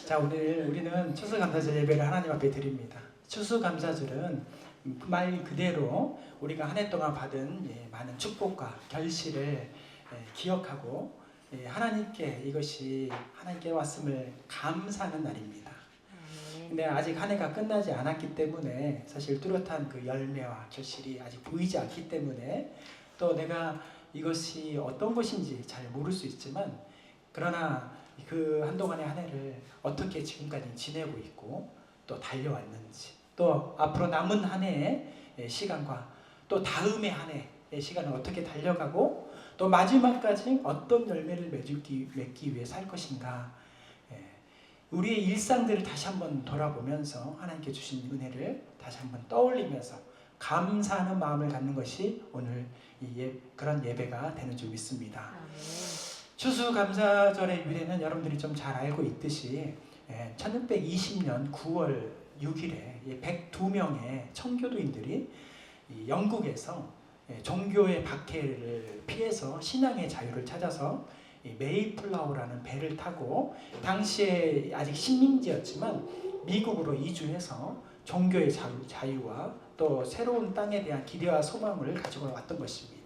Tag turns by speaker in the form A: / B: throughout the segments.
A: 자, 오늘 우리는 추수감사절 예배를 하나님 앞에 드립니다. 추수감사절은 말 그대로 우리가 한 해 동안 받은 많은 축복과 결실을 기억하고 하나님께 이것이 하나님께 왔음을 감사하는 날입니다. 근데 아직 한 해가 끝나지 않았기 때문에 사실 뚜렷한 그 열매와 결실이 아직 보이지 않기 때문에 또 내가 이것이 어떤 것인지 잘 모를 수 있지만, 그러나 그 한동안의 한 해를 어떻게 지금까지 지내고 있고 또 달려왔는지, 또 앞으로 남은 한 해의 시간과 또 다음의 한 해의 시간을 어떻게 달려가고 또 마지막까지 어떤 열매를 맺기 위해 살 것인가, 우리의 일상들을 다시 한번 돌아보면서 하나님께 주신 은혜를 다시 한번 떠올리면서 감사하는 마음을 갖는 것이 오늘 그런 예배가 되는 줄 믿습니다. 추수감사절의 유래는 여러분들이 좀 잘 알고 있듯이 1620년 9월 6일에 102명의 청교도인들이 영국에서 종교의 박해를 피해서 신앙의 자유를 찾아서 메이플라워라는 배를 타고, 당시에 아직 식민지였지만 미국으로 이주해서 종교의 자유와 또 새로운 땅에 대한 기대와 소망을 가지고 왔던 것입니다.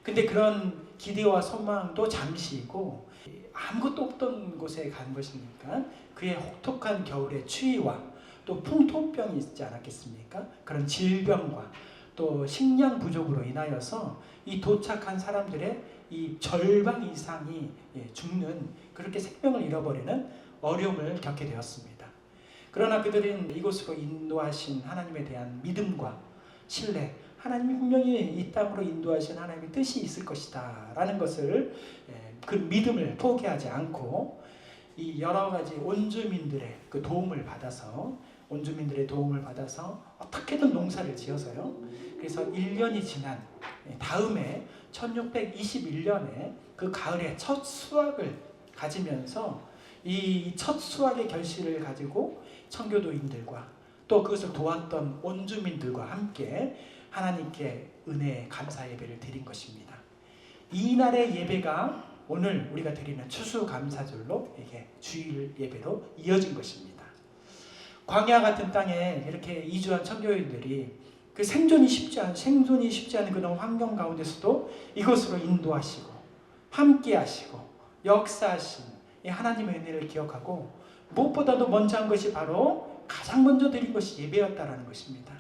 A: 근데 그런 기대와 소망도 잠시이고 아무것도 없던 곳에 간 것이니까 그의 혹독한 겨울의 추위와 또 풍토병이 있지 않았겠습니까? 그런 질병과 또 식량 부족으로 인하여서 이 도착한 사람들의 이 절반 이상이 죽는, 그렇게 생명을 잃어버리는 어려움을 겪게 되었습니다. 그러나 그들은 이곳으로 인도하신 하나님에 대한 믿음과 신뢰, 하나님이 분명히 이 땅으로 인도하신 하나님의 뜻이 있을 것이다 라는 것을, 그 믿음을 포기하지 않고 이 여러 가지 온주민들의 그 도움을 받아서, 어떻게든 농사를 지어서요. 그래서 1년이 지난 다음에 1621년에 그 가을에 첫 수확을 가지면서 이 첫 수확의 결실을 가지고 청교도인들과 또 그것을 도왔던 온주민들과 함께 하나님께 은혜의 감사 예배를 드린 것입니다. 이날의 예배가 오늘 우리가 드리는 추수감사절로 이게 주일 예배로 이어진 것입니다. 광야 같은 땅에 이렇게 이주한 청교인들이 그 생존이 쉽지 않은 그런 환경 가운데서도 이것으로 인도하시고 함께 하시고 역사하신 이 하나님의 은혜를 기억하고, 무엇보다도 먼저 한 것이 바로 가장 먼저 드린 것이 예배였다라는 것입니다.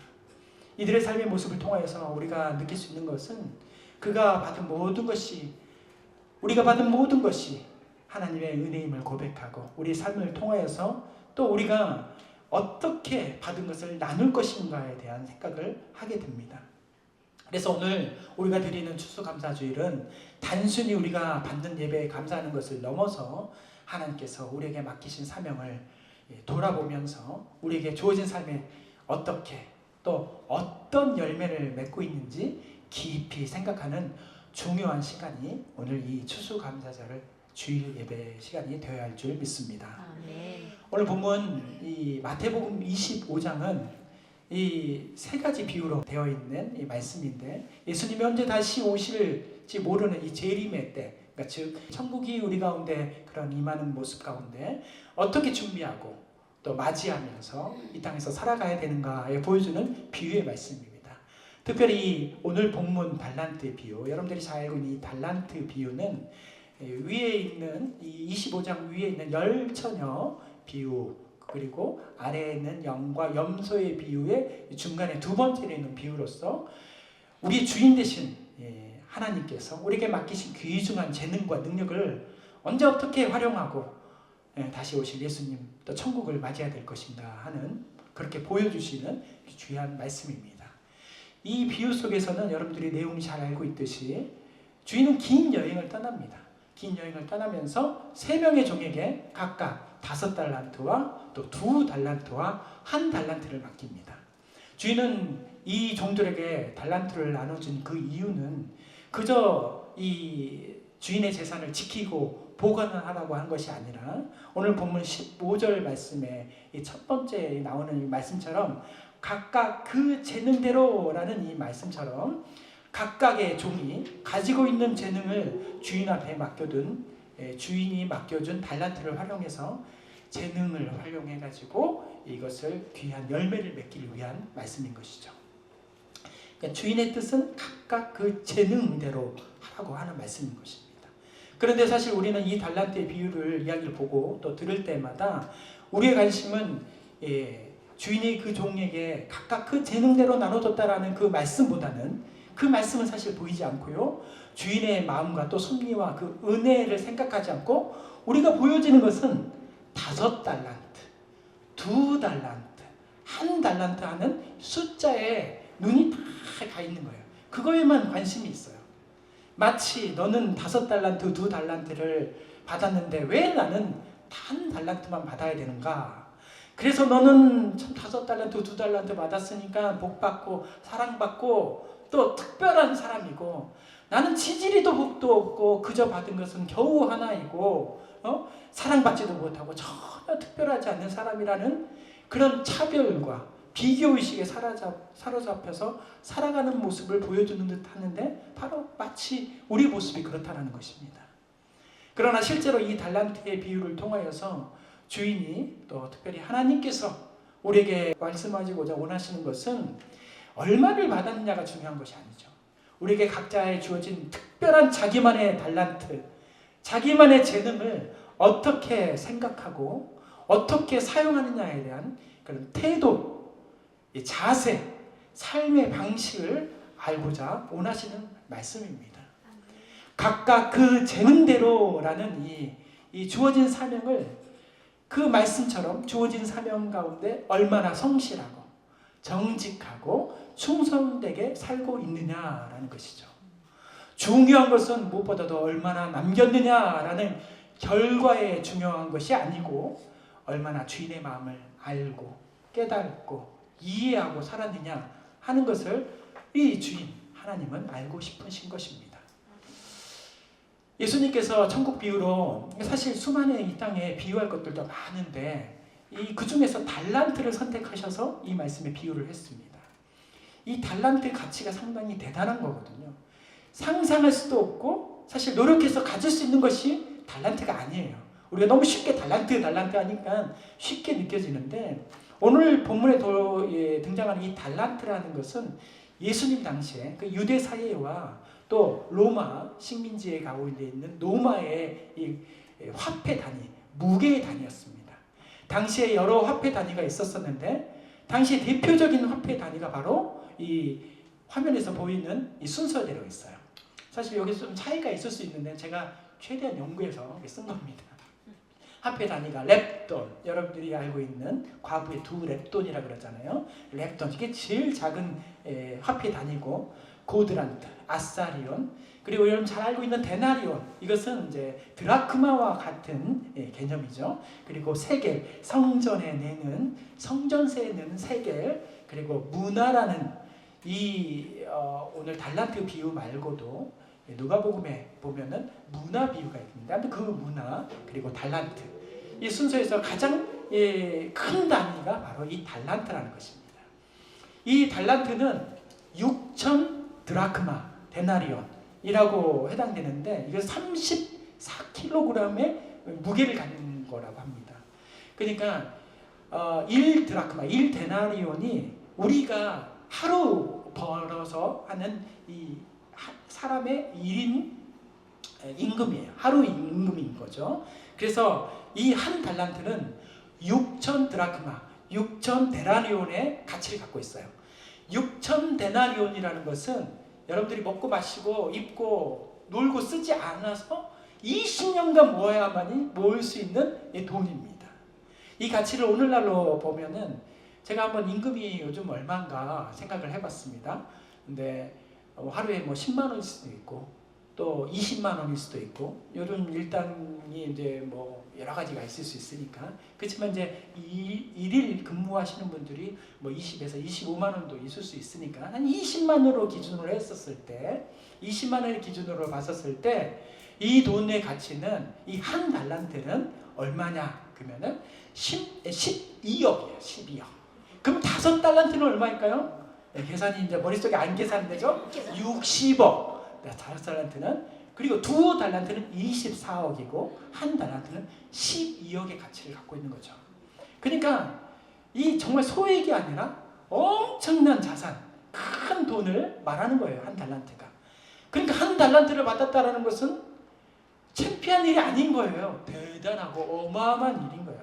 A: 이들의 삶의 모습을 통하여서 우리가 느낄 수 있는 것은 우리가 받은 모든 것이 하나님의 은혜임을 고백하고 우리 삶을 통하여서 또 우리가 어떻게 받은 것을 나눌 것인가에 대한 생각을 하게 됩니다. 그래서 오늘 우리가 드리는 추수감사주일은 단순히 우리가 받는 예배에 감사하는 것을 넘어서 하나님께서 우리에게 맡기신 사명을 돌아보면서 우리에게 주어진 삶에 어떻게 또 어떤 열매를 맺고 있는지 깊이 생각하는 중요한 시간이 오늘 이 추수감사절을 주일 예배 시간이 되어야 할 줄 믿습니다.
B: 아멘.
A: 오늘 본문 이 마태복음 25장은 이 세 가지 비유로 되어 있는 이 말씀인데, 예수님이 언제 다시 오실지 모르는 이 재림의 때, 그러니까 즉 천국이 우리 가운데 그런 임하는 모습 가운데 어떻게 준비하고 또 맞이하면서 이 땅에서 살아가야 되는가에 보여주는 비유의 말씀입니다. 특별히 오늘 본문 달란트 비유, 여러분들이 잘 알고 있는 이 달란트 비유는 위에 있는 이 25장 위에 있는 열처녀 비유, 그리고 아래에 있는 영과 염소의 비유의 중간에 두 번째로 있는 비유로서 우리 주인 되신 하나님께서 우리에게 맡기신 귀중한 재능과 능력을 언제 어떻게 활용하고 다시 오실 예수님 또 천국을 맞이해야 될 것인가 하는, 그렇게 보여주시는 귀한 말씀입니다. 이 비유 속에서는 여러분들이 내용이 잘 알고 있듯이 주인은 긴 여행을 떠납니다. 긴 여행을 떠나면서 3명의 종에게 각각 5달란트와 또 2달란트와 1달란트를 맡깁니다. 주인은 이 종들에게 달란트를 나눠준 그 이유는 그저 이 주인의 재산을 지키고 보관을 하라고 한 것이 아니라, 오늘 본문 15절 말씀에 이 첫 번째 나오는 이 말씀처럼 각각 그 재능대로라는 이 말씀처럼 각각의 종이 가지고 있는 재능을 주인 앞에 맡겨둔, 주인이 맡겨준 달란트를 활용해서 재능을 활용해 가지고 이것을 귀한 열매를 맺기를 위한 말씀인 것이죠. 그러니까 주인의 뜻은 각각 그 재능대로 하라고 하는 말씀인 것입니다. 그런데 사실 우리는 이 달란트의 비유를 이야기를 보고 또 들을 때마다 우리의 관심은 주인이 그 종에게 각각 그 재능대로 나눠줬다라는 그 말씀보다는 그 말씀은 사실 보이지 않고요. 주인의 마음과 또 섭리와 그 은혜를 생각하지 않고 우리가 보여지는 것은 5달란트, 2달란트, 1달란트 하는 숫자에 눈이 다 가 있는 거예요. 그거에만 관심이 있어요. 마치 너는 5달란트, 2달란트를 받았는데 왜 나는 1달란트만 받아야 되는가? 그래서 너는 참 5달란트, 2달란트 받았으니까 복받고 사랑받고 또 특별한 사람이고 나는 지지리도 복도 없고 그저 받은 것은 겨우 하나이고 사랑받지도 못하고 전혀 특별하지 않는 사람이라는 그런 차별과 비교의식에 사로잡혀서 살아가는 모습을 보여주는 듯 하는데 바로 마치 우리 모습이 그렇다는 것입니다. 그러나 실제로 이 달란트의 비유를 통하여서 주인이 또 특별히 하나님께서 우리에게 말씀하시고자 원하시는 것은 얼마를 받았느냐가 중요한 것이 아니죠. 우리에게 각자에 주어진 특별한 자기만의 달란트, 자기만의 재능을 어떻게 생각하고 어떻게 사용하느냐에 대한 그런 태도, 자세, 삶의 방식을 알고자 원하시는 말씀입니다. 각각 그 재능대로라는 이 주어진 사명을 그 말씀처럼 주어진 사명 가운데 얼마나 성실하고 정직하고 충성되게 살고 있느냐라는 것이죠. 중요한 것은 무엇보다도 얼마나 남겼느냐라는 결과에 중요한 것이 아니고 얼마나 주인의 마음을 알고 깨닫고 이해하고 살았느냐 하는 것을 이 주인 하나님은 알고 싶으신 것입니다. 예수님께서 천국 비유로 사실 수많은 이 땅에 비유할 것들도 많은데 그 중에서 달란트를 선택하셔서 이 말씀에 비유를 했습니다. 이 달란트의 가치가 상당히 대단한 거거든요. 상상할 수도 없고 사실 노력해서 가질 수 있는 것이 달란트가 아니에요. 우리가 너무 쉽게 달란트 하니까 쉽게 느껴지는데 오늘 본문에 등장하는 이 달란트라는 것은 예수님 당시에 그 유대 사회와 또 로마 식민지에 가고 있는 로마의 이 화폐 단위, 무게의 단위였습니다. 당시에 여러 화폐 단위가 있었었는데 당시 대표적인 화폐 단위가 바로 이 화면에서 보이는 이 순서대로 있어요. 사실 여기서 좀 차이가 있을 수 있는데 제가 최대한 연구해서 쓴 겁니다. 화폐 단위가 렙돈, 여러분들이 알고 있는 과부의 2렙돈이라 그러잖아요. 렙돈, 이게 제일 작은 화폐 단위고 고드란트, 아사리온, 그리고 여러분 잘 알고 있는 데나리온, 이것은 이제 드라크마와 같은 개념이죠. 그리고 세겔, 성전에 내는 성전세에 내는 세겔, 그리고 문화라는 오늘 달란트 비유 말고도 누가복음에 보면은 문화 비유가 있습니다. 그 문화 그리고 달란트, 이 순서에서 가장 큰 단위가 바로 이 달란트라는 것입니다. 이 달란트는 6천 드라크마, 데나리온이라고 해당되는데 이거 34kg의 무게를 가진 거라고 합니다. 그러니까 1드라크마, 1데나리온이 우리가 하루 벌어서 하는 이 사람의 1인 임금이에요. 하루 임금인 거죠. 그래서 이 한 달란트는 6천 드라크마, 6천 데나리온의 가치를 갖고 있어요. 6천 데나리온이라는 것은 여러분들이 먹고 마시고 입고 놀고 쓰지 않아서 20년간 모아야만이 모을 수 있는 돈입니다. 이 가치를 오늘날로 보면은 제가 한번 임금이 요즘 얼마인가 생각을 해봤습니다. 근데 하루에 뭐 10만 원일 수도 있고 또 20만 원일 수도 있고 요즘 일당이 이제 뭐 여러 가지가 있을 수 있으니까 그렇지만 이제 일일 근무하시는 분들이 뭐 20에서 25만 원도 있을 수 있으니까 한 20만 원으로 기준으로 했었을 때 20만 원을 기준으로 봤었을 때 이 돈의 가치는 이 한 달란트는 얼마냐 그러면은 12억이에요. 12억. 그럼 5달란트는 얼마일까요? 계산이 이제 머릿속에 안 계산되죠? 60억. 5달란트는 그리고 2달란트는 24억이고 1달란트는 12억의 가치를 갖고 있는 거죠. 그러니까 이 정말 소액이 아니라 엄청난 자산, 큰 돈을 말하는 거예요. 1달란트가. 그러니까 1달란트를 받았다는 것은 창피한 일이 아닌 거예요. 대단하고 어마어마한 일인 거예요.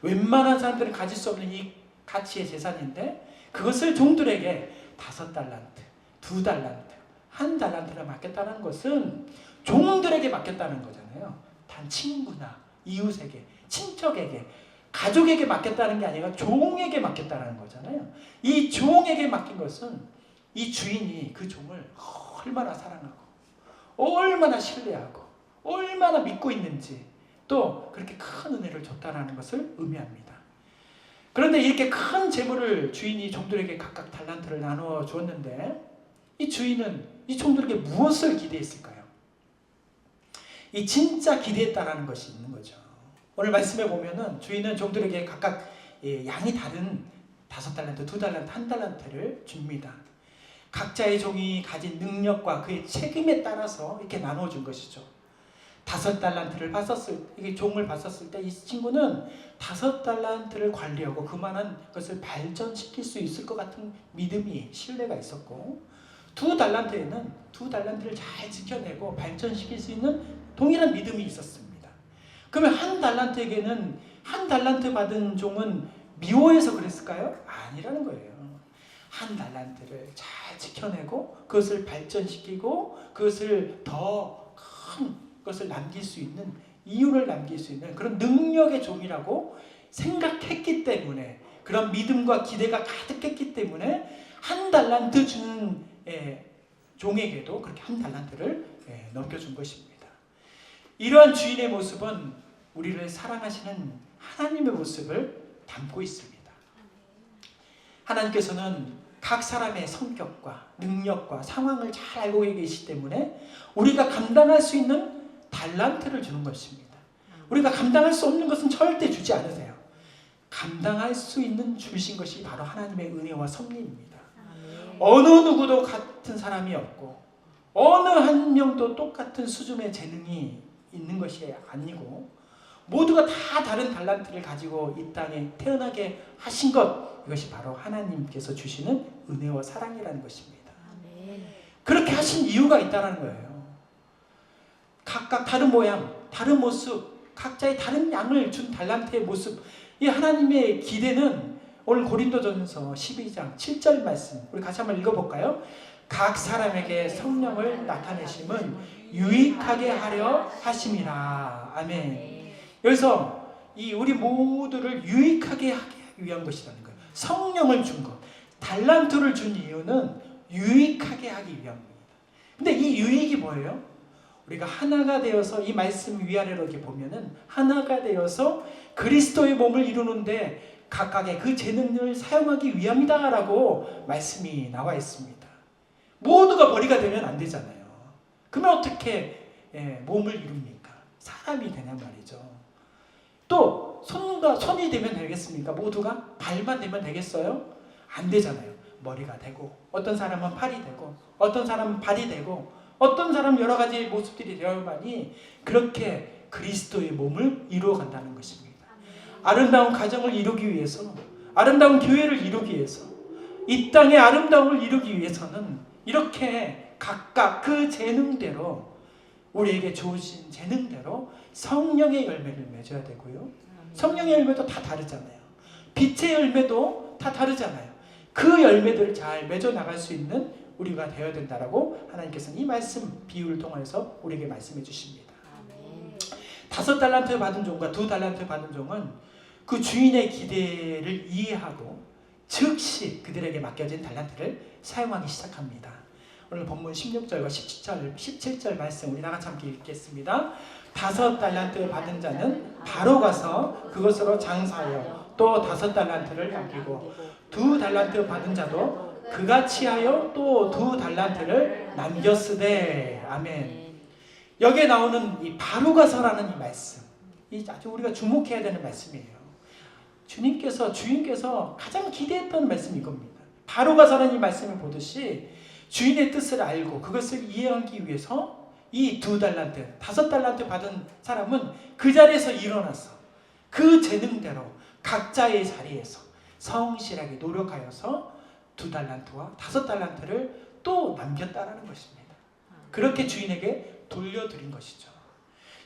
A: 웬만한 사람들은 가질 수 없는 이 가치의 재산인데 그것을 종들에게 5달란트, 2달란트, 1달란트를 맡겼다는 것은 종들에게 맡겼다는 거잖아요. 단 친구나 이웃에게, 친척에게, 가족에게 맡겼다는 게 아니라 종에게 맡겼다는 거잖아요. 이 종에게 맡긴 것은 이 주인이 그 종을 얼마나 사랑하고 얼마나 신뢰하고 얼마나 믿고 있는지 또 그렇게 큰 은혜를 줬다는 것을 의미합니다. 그런데 이렇게 큰 재물을 주인이 종들에게 각각 달란트를 나누어 주었는데 이 주인은 이 종들에게 무엇을 기대했을까요? 이 진짜 기대했다라는 것이 있는 거죠. 오늘 말씀에 보면은 주인은 종들에게 각각 양이 다른 5달란트, 2달란트, 1달란트를 줍니다. 각자의 종이 가진 능력과 그의 책임에 따라서 이렇게 나누어 준 것이죠. 5달란트를 이게 종을 봤었을 때 이 친구는 5달란트를 관리하고 그만한 것을 발전시킬 수 있을 것 같은 믿음이, 신뢰가 있었고 2달란트에는 2달란트를 잘 지켜내고 발전시킬 수 있는 동일한 믿음이 있었습니다. 그러면 1달란트에게는 1달란트 받은 종은 미워해서 그랬을까요? 아니라는 거예요. 1달란트를 잘 지켜내고 그것을 발전시키고 그것을 더 큰 것을 남길 수 있는 이유를 남길 수 있는 그런 능력의 종이라고 생각했기 때문에 그런 믿음과 기대가 가득했기 때문에 1달란트 주는 종에게도 그렇게 1달란트를 넘겨준 것입니다. 이러한 주인의 모습은 우리를 사랑하시는 하나님의 모습을 담고 있습니다. 하나님께서는 각 사람의 성격과 능력과 상황을 잘 알고 계시기 때문에 우리가 감당할 수 있는 달란트를 주는 것입니다. 우리가 감당할 수 없는 것은 절대 주지 않으세요. 감당할 수 있는 주신 것이 바로 하나님의 은혜와 섭리입니다. 어느 누구도 같은 사람이 없고 어느 한 명도 똑같은 수준의 재능이 있는 것이 아니고 모두가 다 다른 달란트를 가지고 이 땅에 태어나게 하신 것, 이것이 바로 하나님께서 주시는 은혜와 사랑이라는 것입니다. 그렇게 하신 이유가 있다는 거예요. 각각 다른 모양, 다른 모습, 각자의 다른 양을 준 달란트의 모습, 이 하나님의 기대는 오늘 고린도전서 12장 7절 말씀 우리 같이 한번 읽어볼까요? 각 사람에게 성령을 나타내심은 유익하게 하려 하심이라. 아멘. 여기서 이 우리 모두를 유익하게 하기 위한 것이라는 거예요. 성령을 준 것, 달란트를 준 이유는 유익하게 하기 위함입니다. 근데 이 유익이 뭐예요? 우리가 하나가 되어서 이 말씀 위아래로 이렇게 보면은 하나가 되어서 그리스도의 몸을 이루는데 각각의 그 재능을 사용하기 위함이다라고 말씀이 나와 있습니다. 모두가 머리가 되면 안 되잖아요. 그러면 어떻게 몸을 이룹니까? 사람이 되냔 말이죠. 또 손이 되면 되겠습니까? 모두가 발만 되면 되겠어요? 안 되잖아요. 머리가 되고 어떤 사람은 팔이 되고 어떤 사람은 발이 되고 어떤 사람은 여러 가지 모습들이 되어야만이 그렇게 그리스도의 몸을 이루어 간다는 것입니다. 아름다운 가정을 이루기 위해서, 아름다운 교회를 이루기 위해서, 이 땅의 아름다움을 이루기 위해서는 이렇게 각각 그 재능대로 우리에게 주어진 재능대로 성령의 열매를 맺어야 되고요. 성령의 열매도 다 다르잖아요. 빛의 열매도 다 다르잖아요. 그 열매들을 잘 맺어 나갈 수 있는 우리가 되어야 된다라고 하나님께서는 이 말씀 비유를 통해서 우리에게 말씀해 주십니다. 5달란트 받은 종과 2달란트 받은 종은 그 주인의 기대를 이해하고 즉시 그들에게 맡겨진 달란트를 사용하기 시작합니다. 오늘 본문 16절과 17절 말씀 우리 나같이 함께 읽겠습니다. 5달란트 받은 자는 바로 가서 그것으로 장사하여 또 5달란트를 남기고 2달란트 받은 자도 그같이 하여 또 2달란트를 남겼으되. 아멘. 여기에 나오는 이 바로 가서라는 이 말씀, 이 아주 우리가 주목해야 되는 말씀이에요. 주인께서 가장 기대했던 말씀이 이겁니다. 바로 가서라는 이 말씀을 보듯이 주인의 뜻을 알고 그것을 이해하기 위해서 이 2달란트, 5달란트 받은 사람은 그 자리에서 일어나서 그 재능대로 각자의 자리에서 성실하게 노력하여서 2달란트와 5달란트를 또 남겼다라는 것입니다. 그렇게 주인에게 돌려드린 것이죠.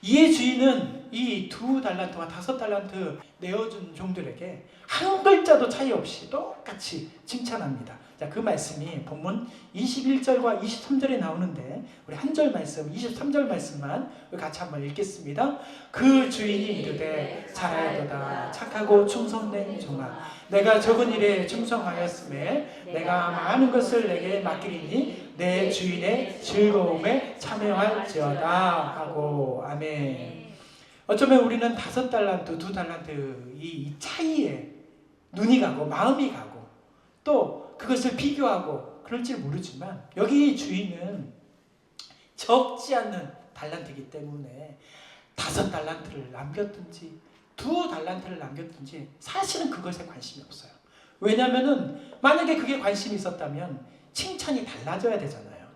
A: 이에 주인은 이 2달란트와 5달란트 내어준 종들에게 한 글자도 차이 없이 똑같이 칭찬합니다. 자, 그 말씀이 본문 21절과 23절에 나오는데 우리 한 절 말씀, 23절 말씀만 같이 한번 읽겠습니다. 그 주인이 이르되 잘하였도다 착하고 충성된 종아, 내가 적은 일에 충성하였음에 내가 많은 것을 내게 맡기리니 내 주인의 즐거움에 참여할지어다 하고. 아멘. 어쩌면 우리는 5달란트, 2달란트 이 차이에 눈이 가고 마음이 가고 또 그것을 비교하고 그럴지 모르지만 여기 주인은 적지 않는 달란트이기 때문에 5달란트를 남겼든지 2달란트를 남겼든지 사실은 그것에 관심이 없어요. 왜냐하면 만약에 그게 관심이 있었다면 칭찬이 달라져야 되잖아요.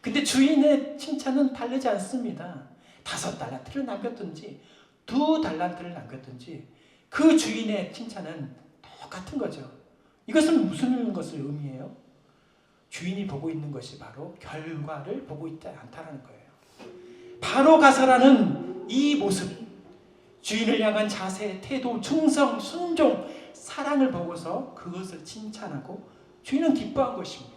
A: 근데 주인의 칭찬은 다르지 않습니다. 5달란트를 남겼든지 2달란트를 남겼든지 그 주인의 칭찬은 똑같은 거죠. 이것은 무슨 것을 의미해요? 주인이 보고 있는 것이 바로 결과를 보고 있지 않다는 거예요. 바로 가서라는 이 모습, 주인을 향한 자세, 태도, 충성, 순종, 사랑을 보고서 그것을 칭찬하고 주인은 기뻐한 것입니다.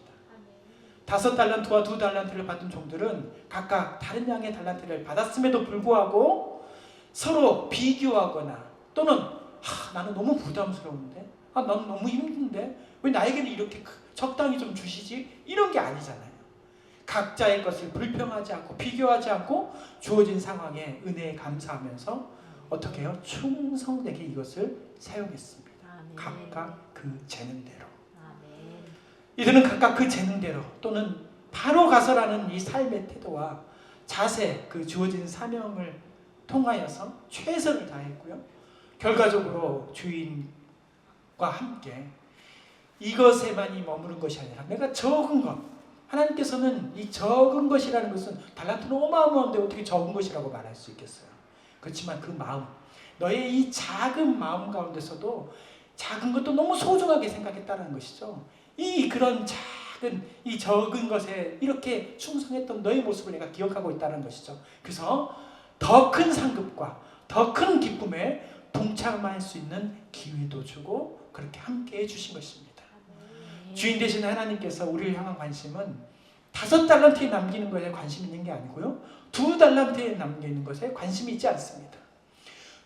A: 5달란트와 2달란트를 받은 종들은 각각 다른 양의 달란트를 받았음에도 불구하고 서로 비교하거나 또는 나는 너무 부담스러운데, 나는 너무 힘든데 왜 나에게는 이렇게 적당히 좀 주시지? 이런 게 아니잖아요. 각자의 것을 불평하지 않고 비교하지 않고 주어진 상황에 은혜에 감사하면서 어떻게 해요? 충성되게 이것을 사용했습니다. 아멘. 각각 그 재능대로. 아멘. 이들은 각각 그 재능대로 또는 바로 가서라는 이 삶의 태도와 자세, 그 주어진 사명을 통하여서 최선을 다했고요. 결과적으로 주인과 함께 이것에만이 머무는 것이 아니라 내가 적은 것, 하나님께서는 이 적은 것이라는 것은 달란트는 어마어마한데 어떻게 적은 것이라고 말할 수 있겠어요. 그렇지만 그 마음, 너의 이 작은 마음 가운데서도 작은 것도 너무 소중하게 생각했다는 것이죠. 그런 작은 이 적은 것에 이렇게 충성했던 너의 모습을 내가 기억하고 있다는 것이죠. 그래서 더 큰 상급과 더 큰 기쁨에 동참할 수 있는 기회도 주고 그렇게 함께 해주신 것입니다. 주인 되신 하나님께서 우리를 향한 관심은 5달란트에 남기는 것에 관심 있는 게 아니고요, 2달란트에 남기는 것에 관심이 있지 않습니다.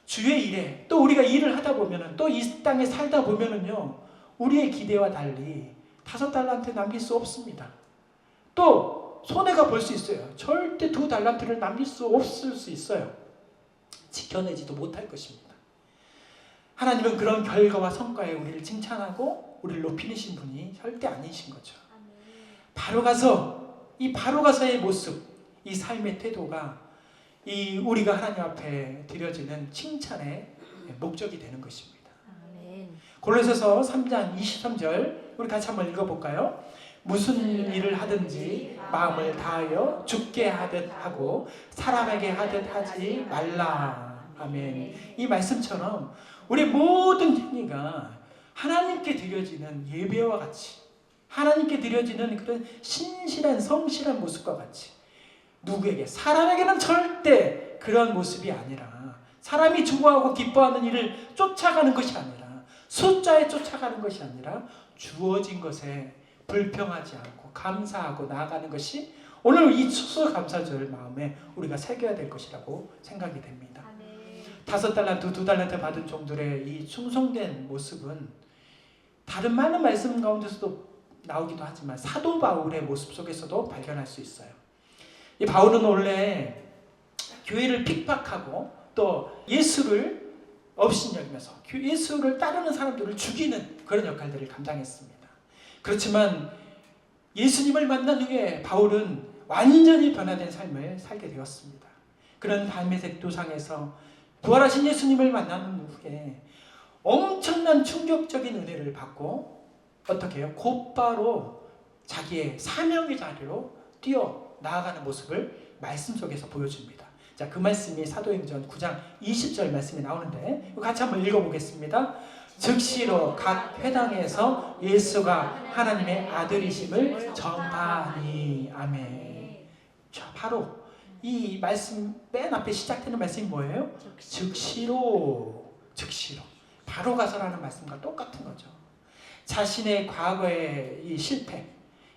A: 주의 일에 또 우리가 일을 하다 보면은 또 이 땅에 살다 보면은요, 우리의 기대와 달리 5달란트 남길 수 없습니다. 또 손해가 볼 수 있어요. 절대 2달란트를 남길 수 없을 수 있어요. 지켜내지도 못할 것입니다. 하나님은 그런 결과와 성과에 우리를 칭찬하고 우리를 높이신 분이 절대 아니신 거죠. 바로 가서의 모습, 이 삶의 태도가 우리가 하나님 앞에 드려지는 칭찬의 목적이 되는 것입니다. 골로새서 3장 23절 우리 같이 한번 읽어볼까요? 무슨 일을 하든지 마음을 다하여 죽게 하듯 하고 사람에게 하듯 하지 말라. 아멘. 이 말씀처럼 우리 모든 행위가 하나님께 드려지는 예배와 같이, 하나님께 드려지는 그런 신실한 성실한 모습과 같이, 누구에게, 사람에게는 절대 그런 모습이 아니라, 사람이 좋아하고 기뻐하는 일을 쫓아가는 것이 아니라, 숫자에 쫓아가는 것이 아니라 주어진 것에 불평하지 않고 감사하고 나아가는 것이 오늘 이 추수감사절 마음에 우리가 새겨야 될 것이라고 생각이 됩니다. 5달란트, 2달란트 받은 종들의 이 충성된 모습은 다른 많은 말씀 가운데서도 나오기도 하지만 사도 바울의 모습 속에서도 발견할 수 있어요. 이 바울은 원래 교회를 핍박하고 또 예수를 업신여기면서 예수를 따르는 사람들을 죽이는 그런 역할들을 감당했습니다. 그렇지만 예수님을 만난 후에 바울은 완전히 변화된 삶을 살게 되었습니다. 그런 삶의 색도상에서 부활하신 예수님을 만난 후에 엄청난 충격적인 은혜를 받고 어떻게 해요? 곧바로 자기의 사명의 자리로 뛰어 나아가는 모습을 말씀 속에서 보여줍니다. 자, 그 말씀이 사도행전 9장 20절 말씀이 나오는데 같이 한번 읽어보겠습니다. 즉시로 각 회당에서 예수가 하나님의 아들이심을 전파하니. 아멘. 자, 바로 이 말씀 맨 앞에 시작되는 말씀이 뭐예요? 즉시로. 바로 가서라는 말씀과 똑같은 거죠. 자신의 과거의 이 실패,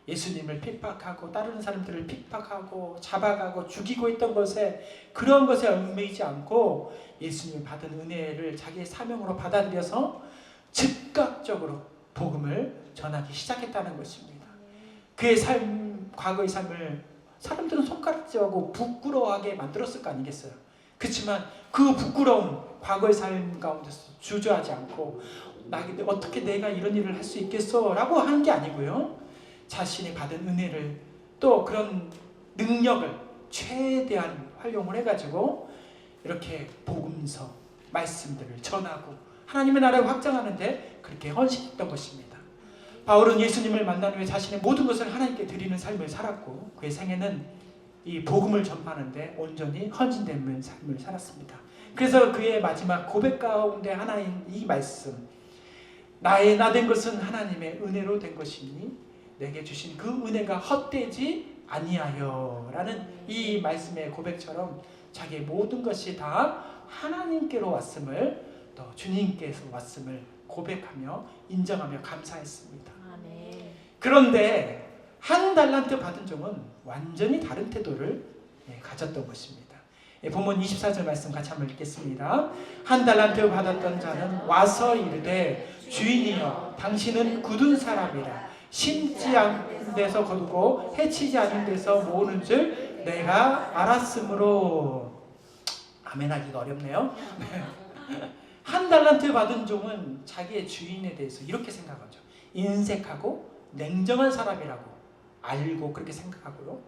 A: 예수님을 핍박하고 따르는 사람들을 핍박하고 잡아가고 죽이고 있던 것에, 그런 것에 얽매이지 않고 예수님이 받은 은혜를 자기의 사명으로 받아들여서 즉각적으로 복음을 전하기 시작했다는 것입니다. 그의 삶, 과거의 삶을 사람들은 손가락질하고 부끄러워하게 만들었을 거 아니겠어요? 그렇지만 그 부끄러운 과거의 삶 가운데서 주저하지 않고 어떻게 내가 이런 일을 할 수 있겠어? 라고 하는 게 아니고요. 자신이 받은 은혜를, 또 그런 능력을 최대한 활용을 해가지고 이렇게 복음서, 말씀들을 전하고 하나님의 나라를 확장하는데 그렇게 헌신했던 것입니다. 바울은 예수님을 만난 후에 자신의 모든 것을 하나님께 드리는 삶을 살았고, 그의 생애는 이 복음을 전파하는데 온전히 헌신된 삶을 살았습니다. 그래서 그의 마지막 고백 가운데 하나인 이 말씀, 나의 나된 것은 하나님의 은혜로 된 것이니 내게 주신 그 은혜가 헛되지 아니하여 라는 이 말씀의 고백처럼 자기의 모든 것이 다 하나님께로 왔음을, 또 주님께서 왔음을 고백하며 인정하며 감사했습니다. 그런데 한 달란트 받은 종은 완전히 다른 태도를 가졌던 것입니다. 본문 24절 말씀 같이 한번 읽겠습니다. 한 달란트 받았던 자는 와서 이르되 주인이여 당신은 굳은 사람이라 심지 않은 데서 거두고 해치지 않은 데서 모으는 줄 내가 알았으므로. 아멘하기가 어렵네요. 한 달란트 받은 종은 자기의 주인에 대해서 이렇게 생각하죠. 인색하고 냉정한 사람이라고 알고 그렇게 생각하고요.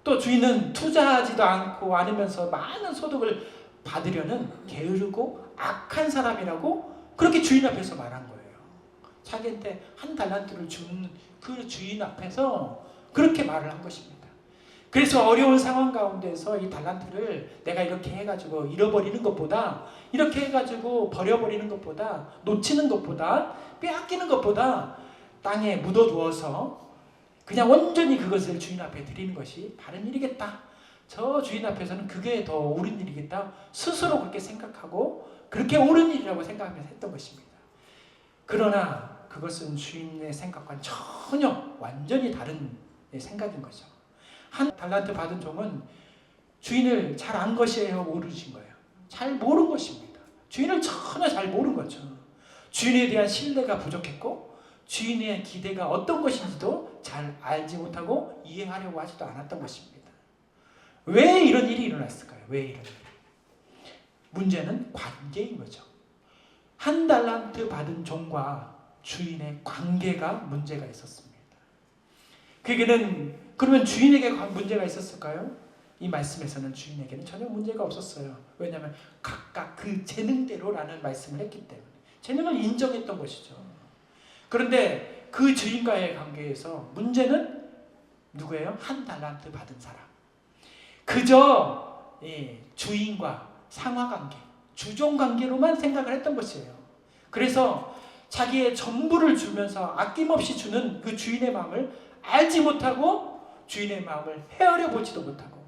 A: 또 주인은 투자하지도 않고 않으면서 많은 소득을 받으려는 게으르고 악한 사람이라고 그렇게 주인 앞에서 말한 거예요. 자기한테 한 달란트를 준 그 주인 앞에서 그렇게 말을 한 것입니다. 그래서 어려운 상황 가운데서 이 달란트를 내가 이렇게 해가지고 잃어버리는 것보다, 이렇게 해가지고 버려버리는 것보다, 놓치는 것보다, 빼앗기는 것보다 땅에 묻어두어서 그냥 온전히 그것을 주인 앞에 드리는 것이 바른 일이겠다. 저 주인 앞에서는 그게 더 옳은 일이겠다. 스스로 그렇게 생각하고 그렇게 옳은 일이라고 생각하면서 했던 것입니다. 그러나 그것은 주인의 생각과는 전혀 완전히 다른 생각인 거죠. 한 달란트 받은 종은 주인을 잘 안 것이에요, 모르신 거예요? 잘 모른 것입니다. 주인을 전혀 잘 모른 거죠. 주인에 대한 신뢰가 부족했고 주인의 기대가 어떤 것인지도 잘 알지 못하고 이해하려고 하지도 않았던 것입니다. 왜 이런 일이 일어났을까요? 왜 이런 일이? 문제는 관계인 거죠. 한 달란트 받은 종과 주인의 관계가 문제가 있었습니다. 그러면 주인에게 문제가 있었을까요? 이 말씀에서는 주인에게는 전혀 문제가 없었어요. 왜냐하면 각각 그 재능대로라는 말씀을 했기 때문에 재능을 인정했던 것이죠. 그런데 그 주인과의 관계에서 문제는 누구예요? 한 달란트 받은 사람. 그저 주인과 상하관계, 주종관계로만 생각을 했던 것이에요. 그래서 자기의 전부를 주면서 아낌없이 주는 그 주인의 마음을 알지 못하고 주인의 마음을 헤아려 보지도 못하고,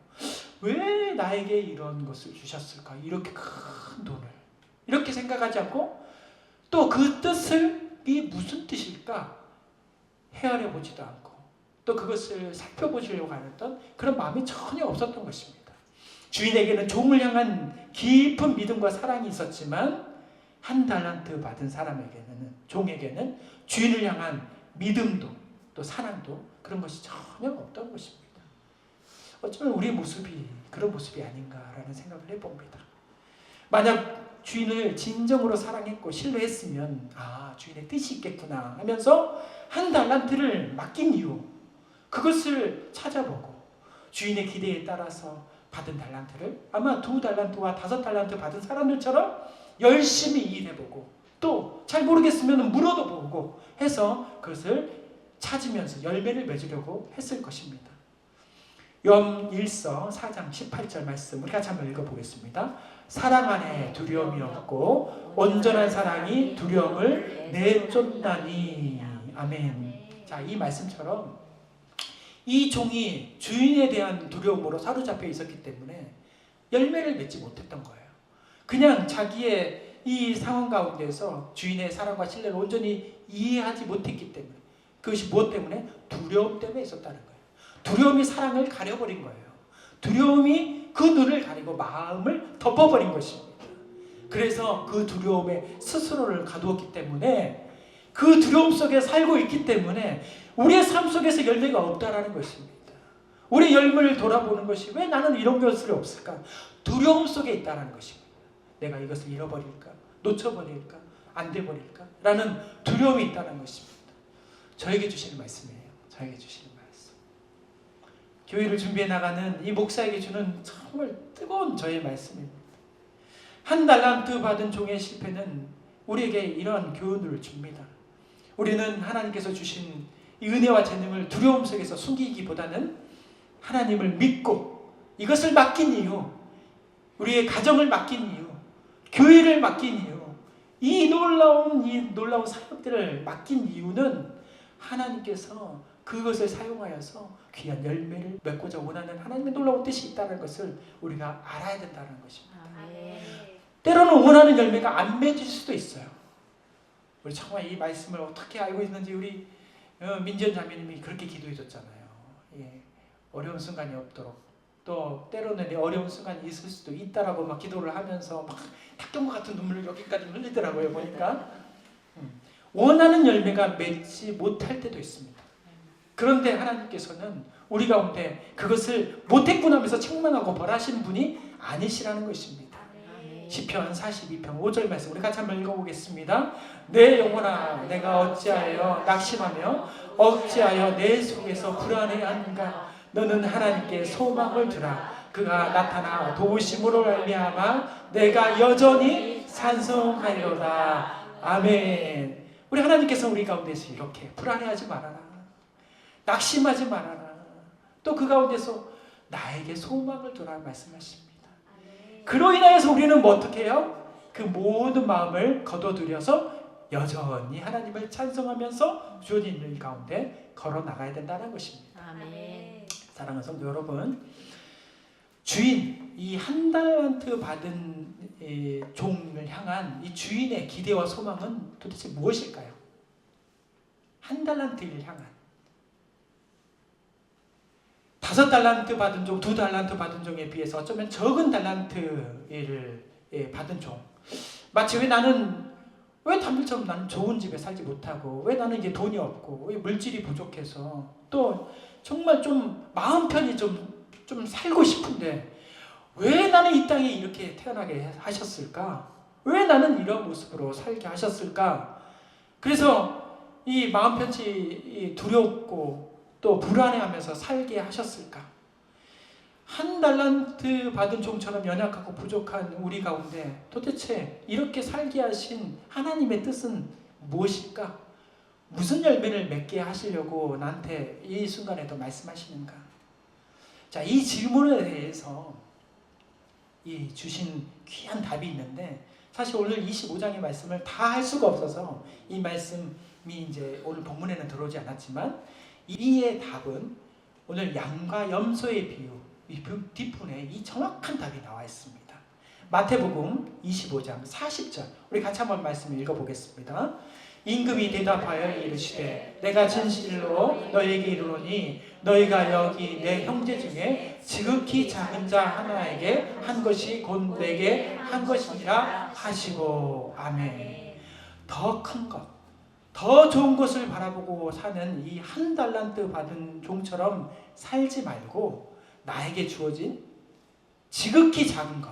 A: 왜 나에게 이런 것을 주셨을까? 이렇게 큰 돈을. 이렇게 생각하지 않고 또 그 뜻이 무슨 뜻일까? 헤아려 보지도 않고 또 그것을 살펴보시려고 하였던 그런 마음이 전혀 없었던 것입니다. 주인에게는 종을 향한 깊은 믿음과 사랑이 있었지만 한 달란트 받은 사람에게는, 종에게는 주인을 향한 믿음도 또 사랑도 그런 것이 전혀 없던 것입니다. 어쩌면 우리의 모습이 그런 모습이 아닌가라는 생각을 해봅니다. 만약 주인을 진정으로 사랑했고 신뢰했으면 주인의 뜻이 있겠구나 하면서 한 달란트를 맡긴 이유, 그것을 찾아보고 주인의 기대에 따라서 받은 달란트를 아마 2달란트와 5달란트 받은 사람들처럼 열심히 일해보고 또 잘 모르겠으면 물어도 보고 해서 그것을 찾으면서 열매를 맺으려고 했을 것입니다. 요한 1서 4장 18절 말씀 우리 같이 한번 읽어보겠습니다. 사랑 안에 두려움이 없고 온전한 사랑이 두려움을 내쫓나니. 아멘. 자, 이 말씀처럼 이 종이 주인에 대한 두려움으로 사로잡혀 있었기 때문에 열매를 맺지 못했던 거예요. 그냥 자기의 이 상황 가운데서 주인의 사랑과 신뢰를 온전히 이해하지 못했기 때문에, 그것이 무엇 때문에? 두려움 때문에 있었다는 거예요. 두려움이 사랑을 가려버린 거예요. 두려움이 그 눈을 가리고 마음을 덮어버린 것입니다. 그래서 그 두려움에 스스로를 가두었기 때문에, 그 두려움 속에 살고 있기 때문에 우리의 삶 속에서 열매가 없다라는 것입니다. 우리 열매를 돌아보는 것이 왜 나는 이런 것이 없을까? 두려움 속에 있다는 것입니다. 내가 이것을 잃어버릴까? 놓쳐버릴까? 안 돼버릴까? 라는 두려움이 있다는 것입니다. 저에게 주시는 말씀이에요. 저에게 주시는 말씀. 교회를 준비해 나가는 이 목사에게 주는 정말 뜨거운 저의 말씀입니다. 한 달란트 받은 종의 실패는 우리에게 이러한 교훈을 줍니다. 우리는 하나님께서 주신 이 은혜와 재능을 두려움 속에서 숨기기보다는 하나님을 믿고 이것을 맡긴 이유, 우리의 가정을 맡긴 이유, 교회를 맡긴 이유, 이 놀라운 사역들을 맡긴 이유는 하나님께서 그것을 사용하여서 귀한 열매를 맺고자 원하는 하나님의 놀라운 뜻이 있다는 것을 우리가 알아야 된다는 것입니다. 때로는 원하는 열매가 안 맺을 수도 있어요. 우리 정말 이 말씀을 어떻게 알고 있는지 우리 민지연 자매님이 그렇게 기도해 줬잖아요. 예, 어려운 순간이 없도록, 또 때로는 어려운 순간이 있을 수도 있다라고 막 기도를 하면서 막 탁경과 같은 눈물을 여기까지 흘리더라고요. 보니까 원하는 열매가 맺지 못할 때도 있습니다. 그런데 하나님께서는 우리 가운데 그것을 못했구나 하면서 책망하고 벌하시는 분이 아니시라는 것입니다. 시편 42편 5절 말씀 우리 같이 한번 읽어보겠습니다. 내 영혼아 내가 어찌하여 낙심하며 어찌하여 내 속에서 불안해하는가. 너는 하나님께 소망을 두라. 그가 나타나 도우심으로 말미암아 내가 여전히 찬송하리로다. 아멘. 우리 하나님께서 우리 가운데서 이렇게 불안해하지 말아라, 낙심하지 말아라, 또 그 가운데서 나에게 소망을 두라 말씀하십니다. 그로 인하여서 우리는 뭐 어떻게 해요? 그 모든 마음을 거둬들여서 여전히 하나님을 찬송하면서 주어진 일 가운데 걸어 나가야 된다는 것입니다.
B: 아멘.
A: 사랑하는 성도 여러분, 주인, 이 한 달란트 받은 종을 향한 이 주인의 기대와 소망은 도대체 무엇일까요? 한 달란트를 향한, 5달란트 받은 종, 2달란트 받은 종에 비해서 어쩌면 적은 달란트를 받은 종. 마치 왜 남들처럼 나는 좋은 집에 살지 못하고, 왜 나는 이제 돈이 없고, 왜 물질이 부족해서, 또 정말 좀 마음 편히 좀 살고 싶은데 왜 나는 이 땅에 이렇게 태어나게 하셨을까? 왜 나는 이런 모습으로 살게 하셨을까? 그래서 이 마음 편치 두렵고 또 불안해하면서 살게 하셨을까? 한 달란트 받은 종처럼 연약하고 부족한 우리 가운데 도대체 이렇게 살게 하신 하나님의 뜻은 무엇일까? 무슨 열매를 맺게 하시려고 나한테 이 순간에도 말씀하시는가? 자, 이 질문에 대해서 이 주신 귀한 답이 있는데, 사실 오늘 25장의 말씀을 다 할 수가 없어서 이 말씀이 이제 오늘 본문에는 들어오지 않았지만, 이의 답은 오늘 양과 염소의 비유, 이 뒷분에 이 정확한 답이 나와 있습니다. 마태복음 25장 40절 우리 같이 한번 말씀 읽어보겠습니다. 임금이 대답하여 이르시되 내가 진실로 너희에게 이르노니 너희가 여기 내 형제 중에 지극히 작은 자 하나에게 한 것이 곧 내게 한 것이니라 하시고. 아멘. 더 큰 것, 더 좋은 것을 바라보고 사는 이 한 달란트 받은 종처럼 살지 말고 나에게 주어진 지극히 작은 것,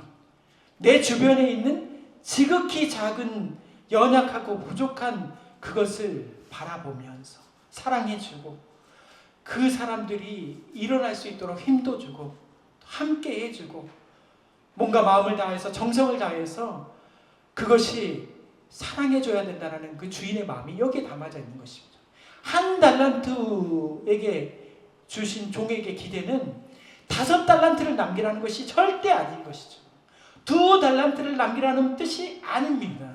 A: 내 주변에 있는 지극히 작은 연약하고 부족한 그것을 바라보면서 사랑해주고, 그 사람들이 일어날 수 있도록 힘도 주고 함께 해주고, 뭔가 마음을 다해서 정성을 다해서 그것이 사랑해줘야 된다는 그 주인의 마음이 여기에 담아져 있는 것입니다. 한 달란트에게 주신 종에게 기대는 5달란트를 남기라는 것이 절대 아닌 것이죠. 2달란트를 남기라는 뜻이 아닙니다.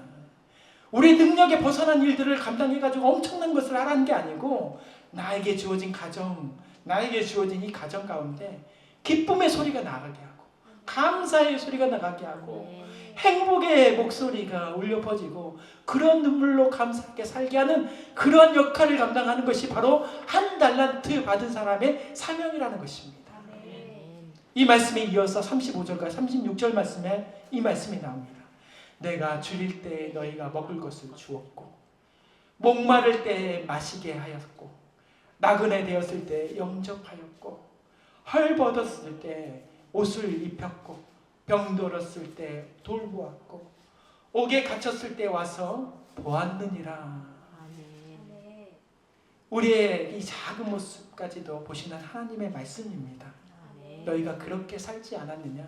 A: 우리 능력에 벗어난 일들을 감당해가지고 엄청난 것을 하라는 게 아니고 나에게 주어진 가정, 나에게 주어진 이 가정 가운데 기쁨의 소리가 나가게 하고 감사의 소리가 나가게 하고 행복의 목소리가 울려 퍼지고 그런 눈물로 감사하게 살게 하는 그런 역할을 감당하는 것이 바로 1달란트 받은 사람의 사명이라는 것입니다. 이 말씀에 이어서 35절과 36절 말씀에 이 말씀이 나옵니다. 내가 줄일 때 너희가 먹을 것을 주었고 목마를 때 마시게 하였고 나그네 되었을 때 영접하였고 헐벗었을 때 옷을 입혔고 병들었을 때 돌보았고 옥에 갇혔을 때 와서 보았느니라. 우리의 이 작은 모습까지도 보시는 하나님의 말씀입니다. 너희가 그렇게 살지 않았느냐?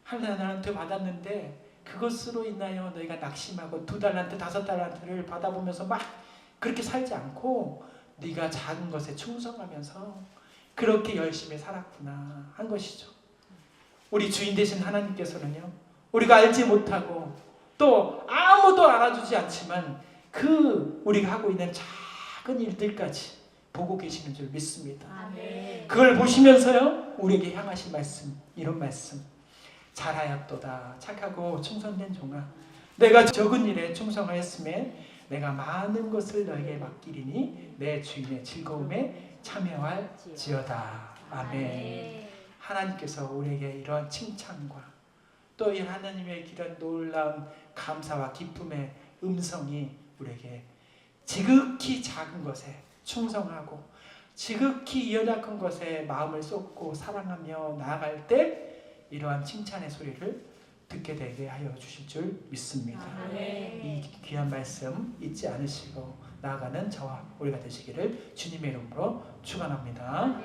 A: 1달란트 받았는데 그것으로 인하여 너희가 낙심하고 2달란트, 5달란트를 받아보면서 막 그렇게 살지 않고 네가 작은 것에 충성하면서 그렇게 열심히 살았구나 한 것이죠. 우리 주인 되신 하나님께서는요, 우리가 알지 못하고 또 아무도 알아주지 않지만 우리가 하고 있는 작은 일들까지 보고 계시는 줄 믿습니다. 그걸 보시면서요, 우리에게 향하신 말씀, 이런 말씀. 잘하였도다 착하고 충성된 종아, 내가 적은 일에 충성하였음에 내가 많은 것을 너에게 맡기리니 내 주인의 즐거움에 참여할지어다. 아멘. 하나님께서 우리에게 이런 칭찬과 또 이 하나님의 이런 놀라운 감사와 기쁨의 음성이 우리에게 지극히 작은 것에 충성하고 지극히 연약한 것에 마음을 쏟고 사랑하며 나아갈 때 이러한 칭찬의 소리를 듣게 되게 하여 주실 줄 믿습니다. 이 귀한 말씀 잊지 않으시고 나아가는 저와 우리가 되시기를 주님의 이름으로 축원합니다.